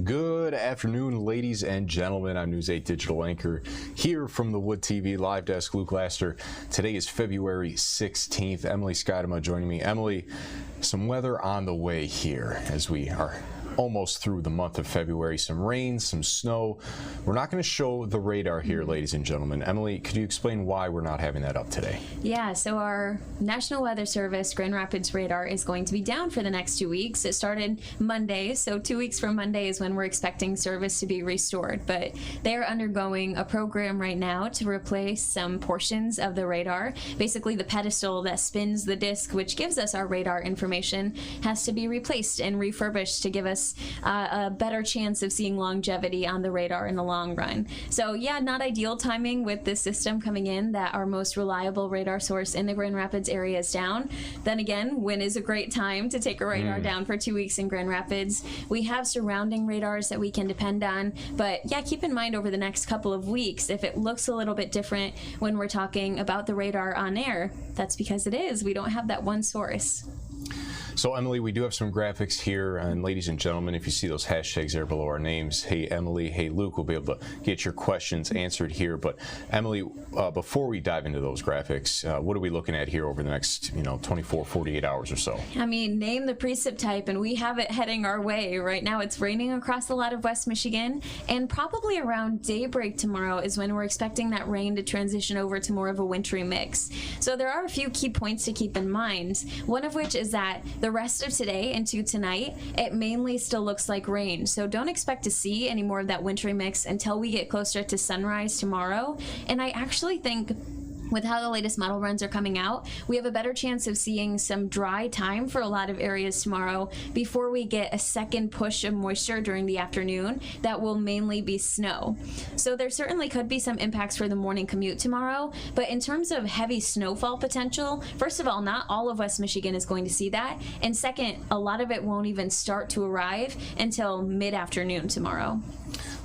Good afternoon, ladies and gentlemen. I'm News 8 digital anchor here from the Wood TV live desk, Luke Laster. Today is February 16th. Emily Skidema joining me. Emily, some weather on the way here as we are almost through the month of February. Some rain, some snow. We're not going to show the radar here, ladies and gentlemen. Emily, could you explain why we're not having that up today? Yeah, so our National Weather Service Grand Rapids radar is going to be down for the next 2 weeks. It started Monday, so 2 weeks from Monday is when we're expecting service to be restored. But they are undergoing a program right now to replace some portions of the radar. Basically, the pedestal that spins the disc, which gives us our radar information, has to be replaced and refurbished to give us a better chance of seeing longevity on the radar in the long run. So yeah, not ideal timing with this system coming in that our most reliable radar source in the Grand Rapids area is down. Then again, when is a great time to take a radar down for 2 weeks in Grand Rapids? We have surrounding radars that we can depend on, but yeah, keep in mind over the next couple of weeks, if it looks a little bit different when we're talking about the radar on air, that's because it is. We don't have that one source. So Emily, we do have some graphics here, and ladies and gentlemen, if you see those hashtags there below our names, hey Emily, hey Luke, we'll be able to get your questions answered here. But Emily, before we dive into those graphics, what are we looking at here over the next 24, 48 hours or so? I mean, name the precip type and we have it heading our way. Right now it's raining across a lot of West Michigan, and probably around daybreak tomorrow is when we're expecting that rain to transition over to more of a wintry mix. So there are a few key points to keep in mind, one of which is that the rest of today into tonight, it mainly still looks like rain. So don't expect to see any more of that wintry mix until we get closer to sunrise tomorrow. And I actually think with how the latest model runs are coming out, we have a better chance of seeing some dry time for a lot of areas tomorrow before we get a second push of moisture during the afternoon that will mainly be snow. So there certainly could be some impacts for the morning commute tomorrow, but in terms of heavy snowfall potential, first of all, not all of West Michigan is going to see that, and second, a lot of it won't even start to arrive until mid-afternoon tomorrow.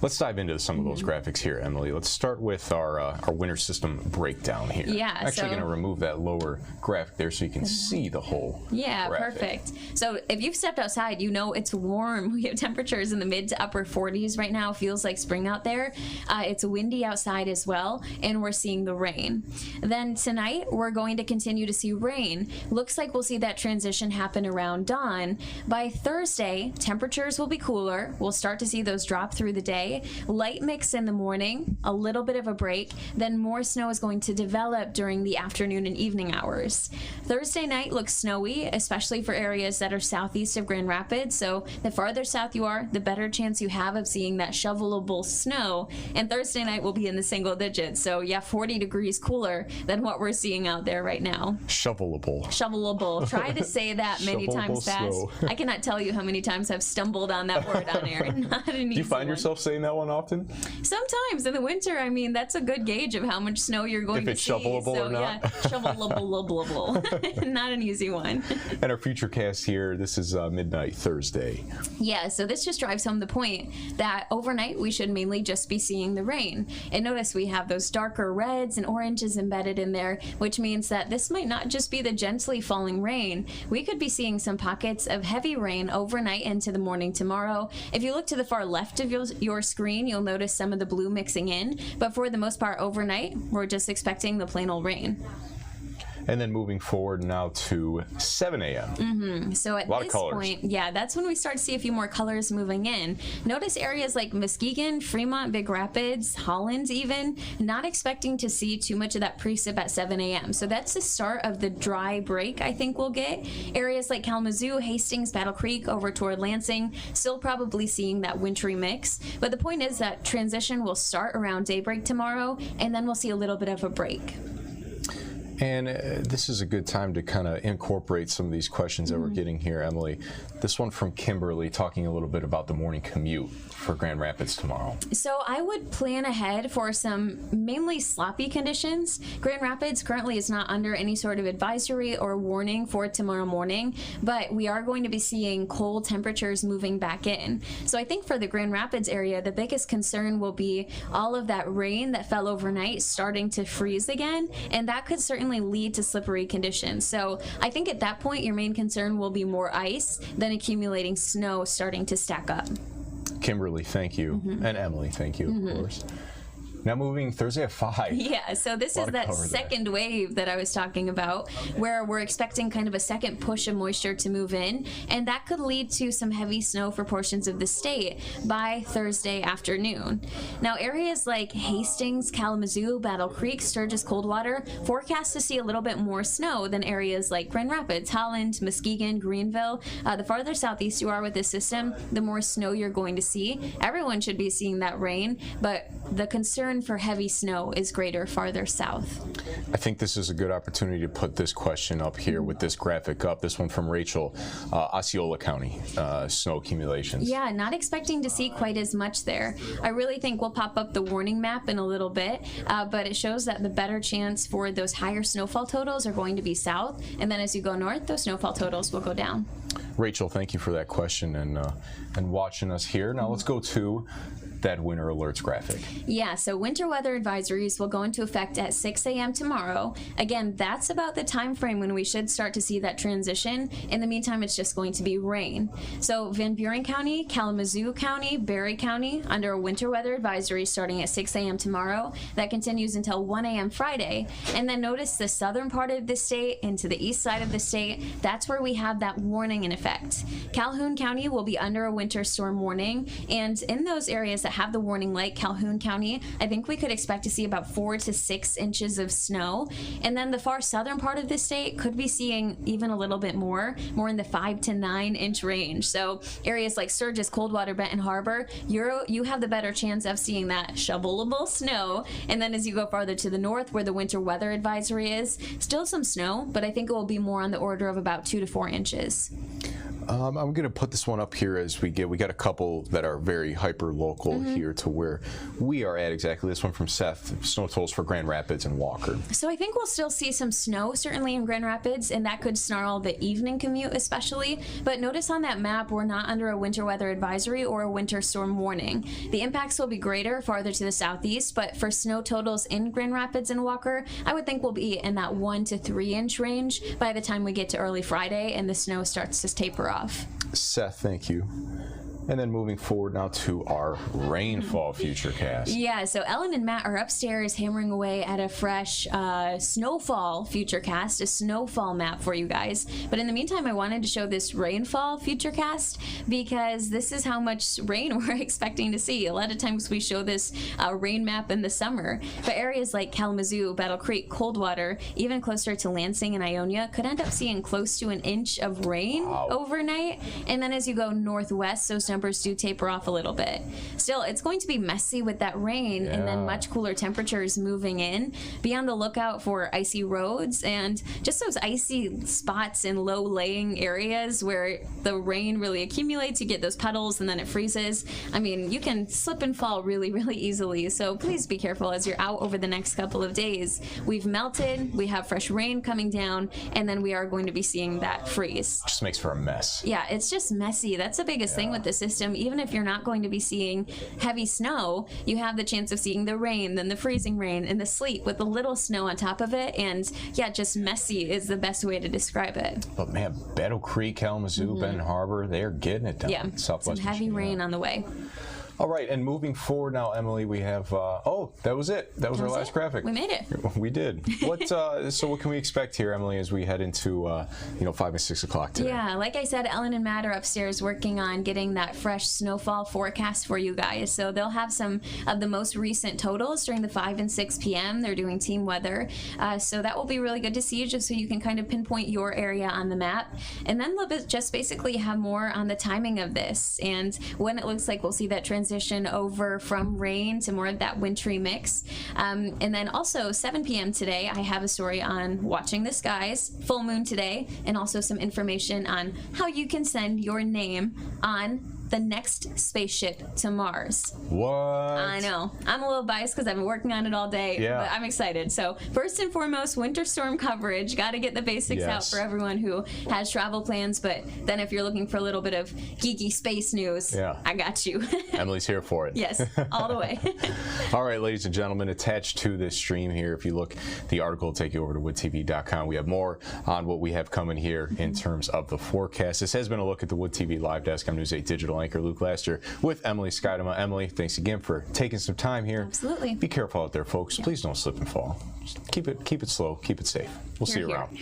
Let's dive into some of those graphics here, Emily. Let's start with our winter system breakdown here. Yeah, I'm actually going to remove that lower graphic there so you can see the whole graphic. Perfect. So if you've stepped outside, you know it's warm. We have temperatures in the mid to upper 40s right now. Feels like spring out there. It's windy outside as well, and we're seeing the rain. Then tonight, we're going to continue to see rain. Looks like we'll see that transition happen around dawn. By Thursday, temperatures will be cooler. We'll start to see those drop through the day. Light mix in the morning, a little bit of a break, then more snow is going to develop during the afternoon and evening hours. Thursday night looks snowy, especially for areas that are southeast of Grand Rapids, so the farther south you are, the better chance you have of seeing that shovelable snow, and Thursday night will be in the single digits, so yeah, 40 degrees cooler than what we're seeing out there right now. Shovelable. Shovelable. Try to say that many times fast. I cannot tell you how many times I've stumbled on that word on air. Not an easy one. Do you find yourself saying that one often? Sometimes in the winter. I mean, that's a good gauge of how much snow you're going to see. If it's shovelable or not. Yeah, shovelable. Not an easy one. And our future cast here, this is midnight Thursday. Yeah, so this just drives home the point that overnight we should mainly just be seeing the rain. And notice we have those darker reds and oranges embedded in there, which means that this might not just be the gently falling rain. We could be seeing some pockets of heavy rain overnight into the morning tomorrow. If you look to the far left of your screen, you'll notice some of the blue mixing in, but for the most part overnight, we're just expecting the plain old rain. And then moving forward now to 7 a.m. So at this point, yeah, that's when we start to see a few more colors moving in. Notice areas like Muskegon, Fremont, Big Rapids, Holland even, not expecting to see too much of that precip at 7 a.m. So that's the start of the dry break I think we'll get. Areas like Kalamazoo, Hastings, Battle Creek, over toward Lansing, still probably seeing that wintry mix. But the point is that transition will start around daybreak tomorrow, and then we'll see a little bit of a break. And this is a good time to kind of incorporate some of these questions that we're getting here, Emily. This one from Kimberly talking a little bit about the morning commute for Grand Rapids tomorrow. So I would plan ahead for some mainly sloppy conditions. Grand Rapids currently is not under any sort of advisory or warning for tomorrow morning, but we are going to be seeing cold temperatures moving back in. So I think for the Grand Rapids area, the biggest concern will be all of that rain that fell overnight starting to freeze again, and that could certainly lead to slippery conditions. So I think at that point your main concern will be more ice than accumulating snow starting to stack up. Kimberly, thank you. And Emily, thank you, of course. Now moving Thursday at 5. Yeah, so this is that second wave that I was talking about, where we're expecting kind of a second push of moisture to move in, and that could lead to some heavy snow for portions of the state by Thursday afternoon. Now, areas like Hastings, Kalamazoo, Battle Creek, Sturgis, Coldwater forecast to see a little bit more snow than areas like Grand Rapids, Holland, Muskegon, Greenville. The farther southeast you are with this system, the more snow you're going to see. Everyone should be seeing that rain, but the concern for heavy snow is greater farther south. I think this is a good opportunity to put this question up here with this graphic up. This one from Rachel, Osceola County, snow accumulations. Yeah, not expecting to see quite as much there. I really think we'll pop up the warning map in a little bit, but it shows that the better chance for those higher snowfall totals are going to be south, and then as you go north, those snowfall totals will go down. Rachel, thank you for that question and watching us here. Now let's go to that winter alerts graphic. Yeah, so winter weather advisories will go into effect at 6 a.m. tomorrow. Again, that's about the time frame when we should start to see that transition. In the meantime, it's just going to be rain. So Van Buren County, Kalamazoo County, Berry County under a winter weather advisory starting at 6 a.m. tomorrow. That continues until 1 a.m. Friday. And then notice the southern part of the state into the east side of the state. That's where we have that warning in effect. Calhoun County will be under a winter storm warning, and in those areas that have the warning like Calhoun County, I think we could expect to see about 4 to 6 inches of snow. And then the far southern part of the state could be seeing even a little bit more in the 5 to 9 inch range. So areas like Sturgis, Coldwater, Benton Harbor, you have the better chance of seeing that shovelable snow. And then as you go farther to the north where the winter weather advisory is, still some snow, but I think it will be more on the order of about 2 to 4 inches. I'm going to put this one up here as we got a couple that are very hyper local here to where we are at exactly. This one from Seth, snow totals for Grand Rapids and Walker. So I think we'll still see some snow certainly in Grand Rapids, and that could snarl the evening commute especially. But notice on that map, we're not under a winter weather advisory or a winter storm warning. The impacts will be greater farther to the southeast, but for snow totals in Grand Rapids and Walker, I would think we'll be in that 1 to 3 inch range by the time we get to early Friday and the snow starts to taper off. Seth, thank you. And then moving forward now to our rainfall futurecast. Yeah, so Ellen and Matt are upstairs hammering away at a fresh snowfall futurecast, a snowfall map for you guys. But in the meantime, I wanted to show this rainfall futurecast because this is how much rain we're expecting to see. A lot of times we show this rain map in the summer, but areas like Kalamazoo, Battle Creek, Coldwater, even closer to Lansing and Ionia could end up seeing close to an inch of rain overnight. And then as you go northwest, those numbers do taper off a little bit. Still, it's going to be messy with that rain and then much cooler temperatures moving in. Be on the lookout for icy roads and just those icy spots in low laying areas where the rain really accumulates. You get those puddles and then it freezes. I mean, you can slip and fall really, really easily. So please be careful as you're out over the next couple of days. We've melted, we have fresh rain coming down, and then we are going to be seeing that freeze. Just makes for a mess. Yeah, it's just messy. That's the biggest thing with the system. Even if you're not going to be seeing heavy snow, you have the chance of seeing the rain, then the freezing rain, and the sleet with a little snow on top of it. And yeah, just messy is the best way to describe it. But man, Battle Creek, Kalamazoo, Benton Harbor, they're getting it down. Yeah, Southwest some heavy rain on the way. All right, and moving forward now, Emily, we have, oh, that was it. That was our last graphic. We made it. We did. So what can we expect here, Emily, as we head into, 5 and 6 o'clock today? Yeah, like I said, Ellen and Matt are upstairs working on getting that fresh snowfall forecast for you guys. So they'll have some of the most recent totals during the 5 and 6 p.m. They're doing team weather. So that will be really good to see, just so you can kind of pinpoint your area on the map. And then they'll just basically have more on the timing of this and when it looks like we'll see that transition over from rain to more of that wintry mix. And then also 7 p.m. today, I have a story on watching the skies, full moon today, and also some information on how you can send your name on the next spaceship to Mars. What? I know. I'm a little biased because I've been working on it all day, but I'm excited. So first and foremost, winter storm coverage. Got to get the basics out for everyone who has travel plans, but then if you're looking for a little bit of geeky space news, I got you. Emily's here for it. Yes, all the way. All right, ladies and gentlemen, attached to this stream here, if you look, the article will take you over to woodtv.com. We have more on what we have coming here in terms of the forecast. This has been a look at the Wood TV Live Desk. I'm News 8 Digital Digital anchor Luke Laster with Emily Skydema. Emily, thanks again for taking some time here. Absolutely. Be careful out there, folks. Please don't slip and fall. Just keep it slow, keep it safe. We'll see you around.